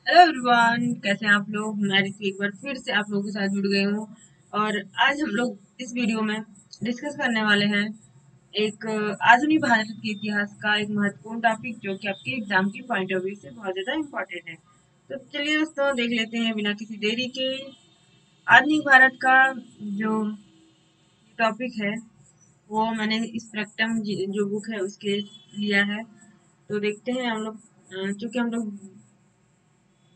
Hello everyone, कैसे हैं आप लोग। मैं ऋतु एक बार फिर से आप लोगों के साथ जुड़ गई हूँ। और आज हम लोग इस वीडियो में डिस्कस करने वाले हैं एक आधुनिक भारत के इतिहास का एक महत्वपूर्ण टॉपिक जो कि आपके एग्जाम की पॉइंट ऑफ व्यू से बहुत ज्यादा इम्पोर्टेंट है। तो चलिए दोस्तों, देख लेते हैं बिना किसी देरी के आधुनिक भारत का जो टॉपिक है वो मैंने इस प्रकटम जो बुक है उसके लिया है। तो देखते हैं हम लोग। चूंकि हम लोग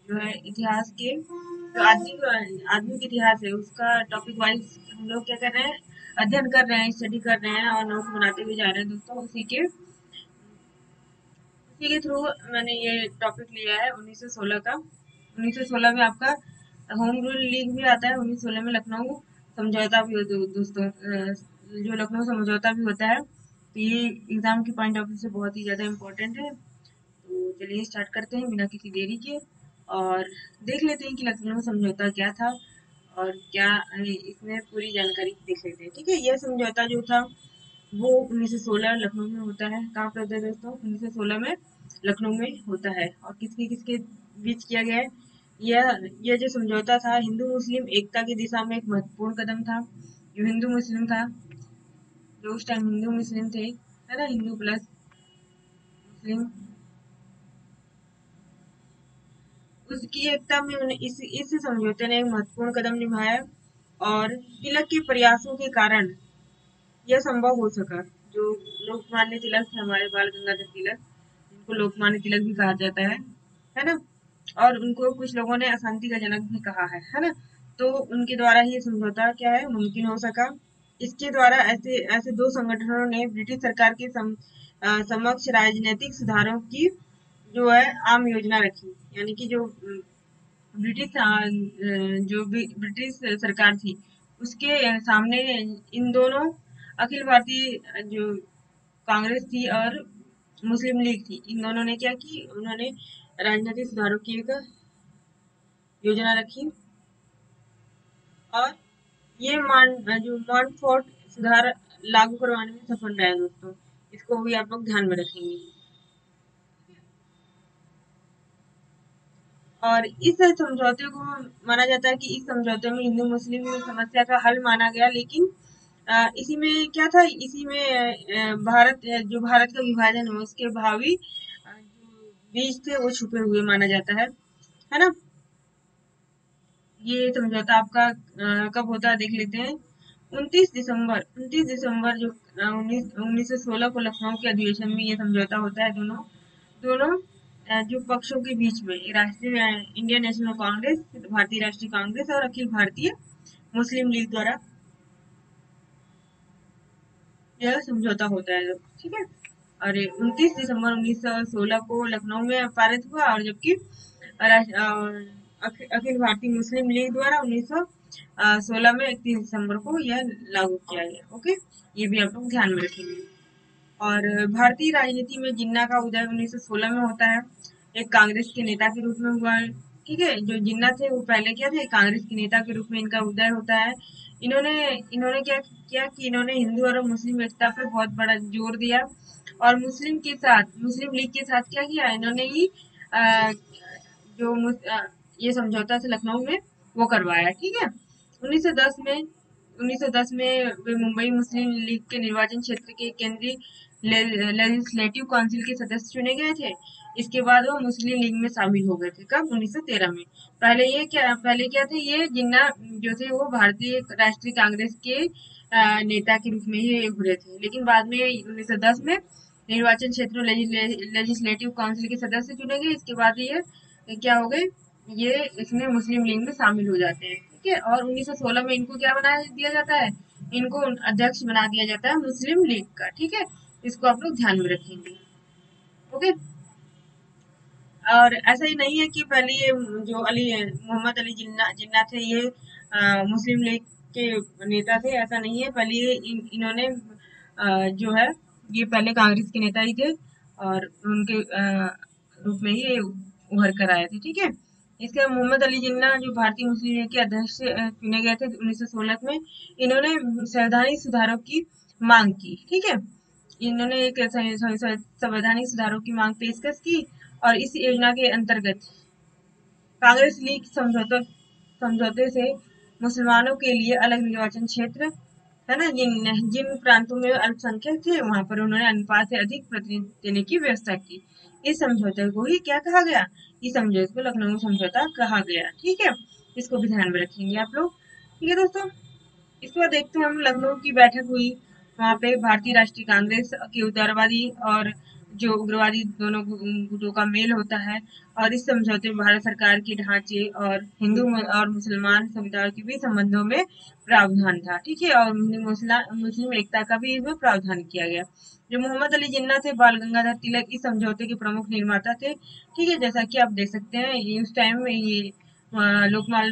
जो है इतिहास के जो आधुनिक इतिहास है उसका टॉपिक वाइज हम लोग क्या कर रहे हैं, अध्ययन कर रहे हैं, स्टडी कर रहे हैं और नोट्स बनाते हुए जा रहे हैं दोस्तों। उसी के थ्रू मैंने ये टॉपिक लिया है 1916 का। 1916 में आपका होम रूल लीग भी आता है। 1916 में लखनऊ समझौता भी होता है दोस्तों। जो लखनऊ समझौता भी होता है, तो ये एग्जाम के पॉइंट ऑफ व्यू से बहुत ही ज्यादा इम्पोर्टेंट है। तो चलिए स्टार्ट करते हैं बिना किसी देरी के और देख लेते हैं कि लखनऊ समझौता क्या था और क्या इसमें पूरी जानकारी देख लेते हैं। ठीक है, यह समझौता जो था वो 1916 लखनऊ में होता है। कहाँ पे होता है दोस्तों? 1916 में लखनऊ में होता है। और किसके किसके बीच किया गया है? यह जो समझौता था हिंदू मुस्लिम एकता की दिशा में एक महत्वपूर्ण कदम था। जो हिंदू मुस्लिम था, जो उस टाइम हिंदू मुस्लिम थे, है ना, हिंदू प्लस मुस्लिम, उसकी एकता में इस समझौते ने एक महत्वपूर्ण कदम निभाया। और तिलक के प्रयासों के कारण यह संभव हो सका। जो लोकमान्य तिलक थे, हमारे बाल गंगाधर तिलक, जिनको लोकमान्य तिलक भी कहा जाता है ना। और उनको कुछ लोगों ने अशांति का जनक भी कहा है ना। तो उनके द्वारा ही ये समझौता क्या है, मुमकिन हो सका। इसके द्वारा ऐसे ऐसे दो संगठनों ने ब्रिटिश सरकार के समक्ष राजनीतिक सुधारों की जो है आम योजना रखी। यानी कि जो ब्रिटिश सरकार थी उसके सामने इन दोनों अखिल भारतीय जो कांग्रेस थी और मुस्लिम लीग थी, इन दोनों ने क्या की, उन्होंने राजनीतिक सुधारों की एक योजना रखी। और ये जो मॉन्टफोर्ट सुधार लागू करवाने में सफल रहा है दोस्तों। इसको भी आप लोग ध्यान में रखेंगे। और इस समझौते को माना जाता है कि इस समझौते में हिंदू मुस्लिम समस्या का हल माना गया। लेकिन इसी में क्या था, इसी में जो भारत का विभाजन है उसके भावी जो बीज थे वो छुपे हुए माना जाता है ना। ये समझौता आपका कब होता है देख लेते हैं। 29 दिसंबर जो 1916 को लखनऊ के अधिवेशन में ये समझौता होता है। दोनों दोनों जो पक्षों के बीच में राष्ट्रीय इंडियन नेशनल कांग्रेस, भारतीय राष्ट्रीय कांग्रेस और अखिल भारतीय मुस्लिम लीग द्वारा यह समझौता होता है। ठीक है। और 29 दिसंबर 1916 को लखनऊ में पारित हुआ। और जबकि अखिल भारतीय मुस्लिम लीग द्वारा 1916 में 31 दिसंबर को यह लागू किया गया। ओके, ये भी आप लोग ध्यान में रखेंगे। और भारतीय राजनीति में जिन्ना का उदय 1916 में होता है। एक कांग्रेस के नेता के रूप में हुआ है। ठीक है, जो जिन्ना थे वो पहले क्या थे, कांग्रेस के नेता के रूप में इनका उदय होता है। इन्होंने इन्होंने क्या किया कि इन्होंने हिंदू और मुस्लिम एकता पे बहुत बड़ा जोर दिया। और मुस्लिम लीग के साथ क्या किया, इन्होंने ही अ, जो ये समझौता था लखनऊ में वो करवाया। ठीक है। 1910 में 1910 में वे मुंबई मुस्लिम लीग के निर्वाचन क्षेत्र के केंद्रीय लेजिस्लेटिव काउंसिल के सदस्य चुने गए थे। इसके बाद वो मुस्लिम लीग में शामिल हो गए थे। कब? 1913 में। पहले क्या थे, ये जिन्ना जो थे वो भारतीय राष्ट्रीय कांग्रेस के नेता के रूप में ही उभरे थे। लेकिन बाद में 1910 में निर्वाचन क्षेत्र लेजिस्लेटिव काउंसिल के सदस्य चुने गए। इसके बाद ये क्या हो गए, ये इसमें मुस्लिम लीग में शामिल हो जाते हैं। ठीक है। और 1916 में इनको क्या बना दिया जाता है, इनको अध्यक्ष बना दिया जाता है मुस्लिम लीग का। ठीक है, इसको आप लोग ध्यान में रखेंगे। ओके। और ऐसा ही नहीं है कि पहले ये जो मोहम्मद अली जिन्ना जिन्ना थे, ये मुस्लिम लीग के नेता थे, ऐसा नहीं है। पहले इन्होंने जो है ये पहले कांग्रेस के नेता ही थे और उनके रूप में ही ये उभर कर आए थे। ठीक है। इसके बाद मोहम्मद अली जिन्ना जो भारतीय मुस्लिम लीग के अध्यक्ष चुने गए थे 1916 में। इन्होंने संवैधानिक सुधारों की मांग की। ठीक है, इन्होंने एक संवैधानिक सुधारों की मांग पेशकश की। और इस योजना के अंतर्गत कांग्रेस लीग समझौते से मुसलमानों के लिए अलग निर्वाचन क्षेत्र, है ना, जिन जिन प्रांतों में अल्पसंख्यक थे वहां पर उन्होंने अनुपात से अधिक प्रतिनिधित्व देने की व्यवस्था की। इस समझौते को ही क्या कहा गया? इस समझौते को लखनऊ समझौता कहा गया। ठीक है, इसको भी ध्यान में रखेंगे आप लोग। ठीक है दोस्तों, इसके बाद देखते हैं हम लखनऊ की बैठक हुई। वहां पे भारतीय राष्ट्रीय कांग्रेस के उदारवादी और जो उग्रवादी दोनों गुटों का मेल होता है, और इस समझौते में भारत सरकार के ढांचे और और मुसलमान समुदायों के भी संबंधों में प्रावधान था। ठीक है, और मुस्लिम एकता का भी इसमें प्रावधान किया गया। जो मोहम्मद अली जिन्ना थे, बाल गंगाधर तिलक इस समझौते के प्रमुख निर्माता थे। ठीक है, जैसा कि आप देख सकते हैं उस टाइम में ये लोकमान्य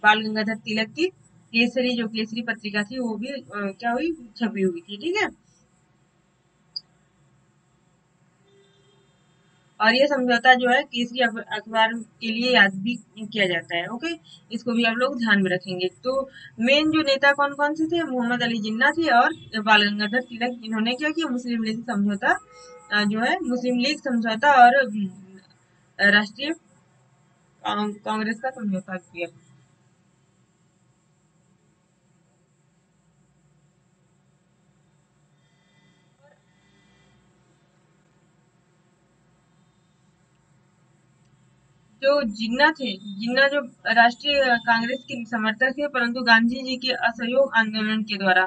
बाल गंगाधर तिलक की केसरी, जो केसरी पत्रिका थी, वो भी क्या हुई, छपी हुई थी। ठीक है, और ये समझौता जो है केसरी अखबार के लिए याद भी किया जाता है। ओके, इसको भी आप लोग ध्यान में रखेंगे। तो मेन जो नेता कौन कौन से थे? मोहम्मद अली जिन्ना थे और बाल गंगाधर तिलक। इन्होंने क्या किया? मुस्लिम लीग समझौता जो है मुस्लिम लीग समझौता और राष्ट्रीय कांग्रेस का समझौता किया। जो जिन्ना थे, जिन्ना जो राष्ट्रीय कांग्रेस के समर्थक थे, परंतु गांधी जी के असहयोग आंदोलन के द्वारा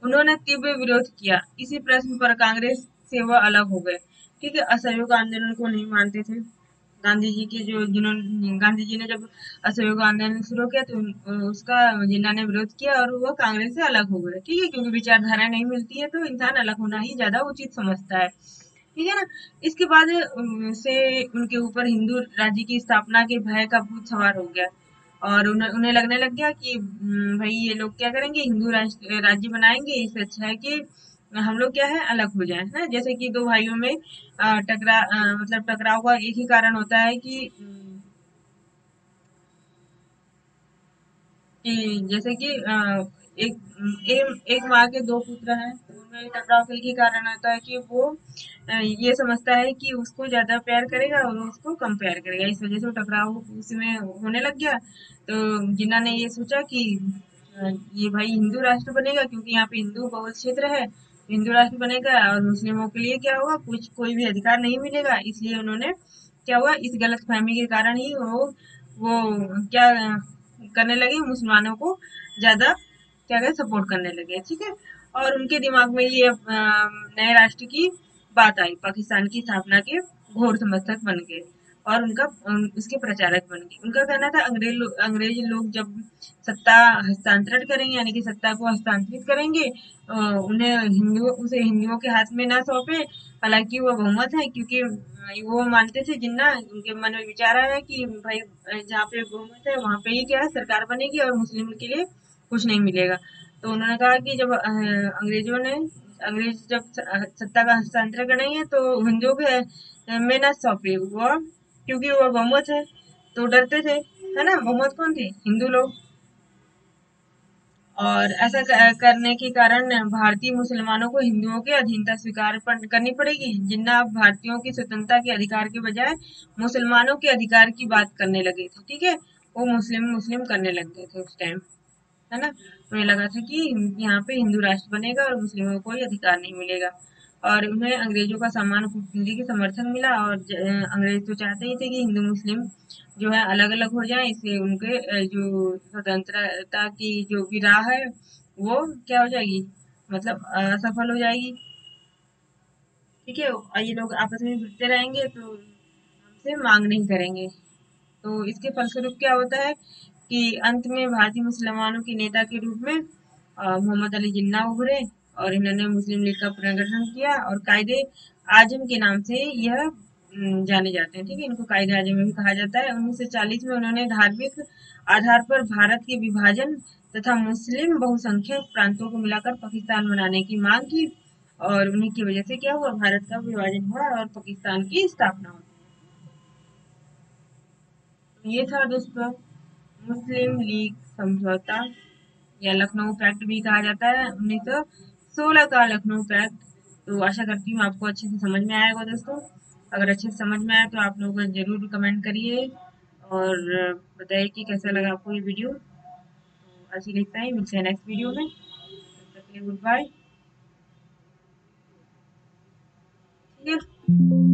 उन्होंने तीव्र विरोध किया। इसी प्रश्न पर कांग्रेस से वह अलग हो गए। ठीक है, असहयोग आंदोलन को नहीं मानते थे गांधी जी के, जो जिन्होंने गांधी जी ने जब असहयोग आंदोलन शुरू किया तो उसका जिन्ना ने विरोध किया और वो कांग्रेस से अलग हो गए। ठीक है, क्योंकि विचारधारा नहीं मिलती है तो इंसान अलग होना ही ज्यादा उचित समझता है। ठीक है ना। इसके बाद से उनके ऊपर हिंदू राज्य की स्थापना के भय का भूत सवार हो गया, और उन्हें लगने लग गया कि भाई ये लोग क्या करेंगे, हिंदू राज्य बनाएंगे, इससे अच्छा है कि हम लोग क्या है, अलग हो जाए, है। जैसे कि दो भाइयों में मतलब टकराव का एक ही कारण होता है कि जैसे कि एक माँ के दो पुत्र हैं, तो उनमें टकराव का एक ही कारण होता है कि वो ये समझता है कि उसको ज्यादा प्यार करेगा और उसको कम प्यार करेगा, इस वजह से वो टकराव उसमें होने लग गया। तो जिन्ना ने ये सोचा कि ये भाई हिंदू राष्ट्र बनेगा, क्योंकि यहाँ पे हिंदू बहुल क्षेत्र है, हिंदू राष्ट्र बनेगा और मुस्लिमों के लिए क्या होगा, कुछ कोई भी अधिकार नहीं मिलेगा। इसलिए उन्होंने क्या हुआ, इस गलत फहमी के कारण ही वो क्या करने लगे, मुसलमानों को ज्यादा क्या कहे, सपोर्ट करने लगे। ठीक है, और उनके दिमाग में ये नए राष्ट्र की बात आई, पाकिस्तान की स्थापना के घोर समर्थक बन गए और उसके प्रचारक बन गए। उनका कहना था अंग्रेज लोग जब सत्ता हस्तांतरण करेंगे, यानी कि सत्ता को हस्तांतरित करेंगे, उन्हें उसे हिंदुओं के हाथ में ना सौंपे। हालांकि वो बहुमत है, क्योंकि वो मानते थे, जिन्ना उनके मन में विचार आया कि भाई जहाँ पे बहुमत है वहां पे ही क्या है, सरकार बनेगी और मुस्लिम के लिए कुछ नहीं मिलेगा। तो उन्होंने कहा कि जब अंग्रेज जब सत्ता का हस्तांतरण करेंगे तो हिंदुओं के में ना सौंपे वो, क्योंकि वो बहुमत है, तो डरते थे, है ना। बहुमत कौन थे? हिंदू लोग। और ऐसा करने के कारण भारतीय मुसलमानों को हिंदुओं के अधीनता स्वीकार करनी पड़ेगी। जिन्ना अब भारतीयों की स्वतंत्रता के अधिकार के बजाय मुसलमानों के अधिकार की बात करने लगे थे। ठीक है, वो मुस्लिम मुस्लिम करने लग गए थे उस टाइम, है ना। उन्हें लगा था कि यहाँ पे हिंदू राष्ट्र बनेगा और मुस्लिमों को कोई अधिकार नहीं मिलेगा। और उन्हें अंग्रेजों का सम्मान कूटनीति की समर्थन मिला, और अंग्रेज तो चाहते ही थे कि हिंदू मुस्लिम जो है अलग अलग हो जाए, इससे उनके जो स्वतंत्रता की जो भी राह है वो क्या हो जाएगी, मतलब असफल हो जाएगी। ठीक है, और ये लोग आपस में भिड़ते रहेंगे तो हमसे मांग नहीं करेंगे। तो इसके फलस्वरूप क्या होता है कि अंत में भारतीय मुसलमानों के नेता के रूप में मोहम्मद अली जिन्ना उभरे, और इन्होंने मुस्लिम लीग का पुनर्गठन किया, और कायदे आजम के नाम से यह जाने जाते हैं। ठीक है, इनको कायदे आजम भी कहा जाता है। 1940 में उन्होंने धार्मिक आधार पर भारत के विभाजन तथा मुस्लिम बहुसंख्यक प्रांतों को मिलाकर पाकिस्तान बनाने की मांग की, और उन्हीं की वजह से क्या हुआ, भारत का विभाजन हुआ और पाकिस्तान की स्थापना हुई। ये था दोस्तों मुस्लिम लीग समझौता, या लखनऊ पैक्ट भी कहा जाता है, 1916 का लखनऊ पैक्ट। तो आशा करती हूँ आपको अच्छे से समझ में आएगा दोस्तों। अगर अच्छे से समझ में आया तो आप लोग जरूर कमेंट करिए, और बताइए कि कैसा लगा आपको ये वीडियो। तो आज ही लिखता है, मिलते हैं नेक्स्ट वीडियो में। तब तक के लिए गुड बाय। ठीक है।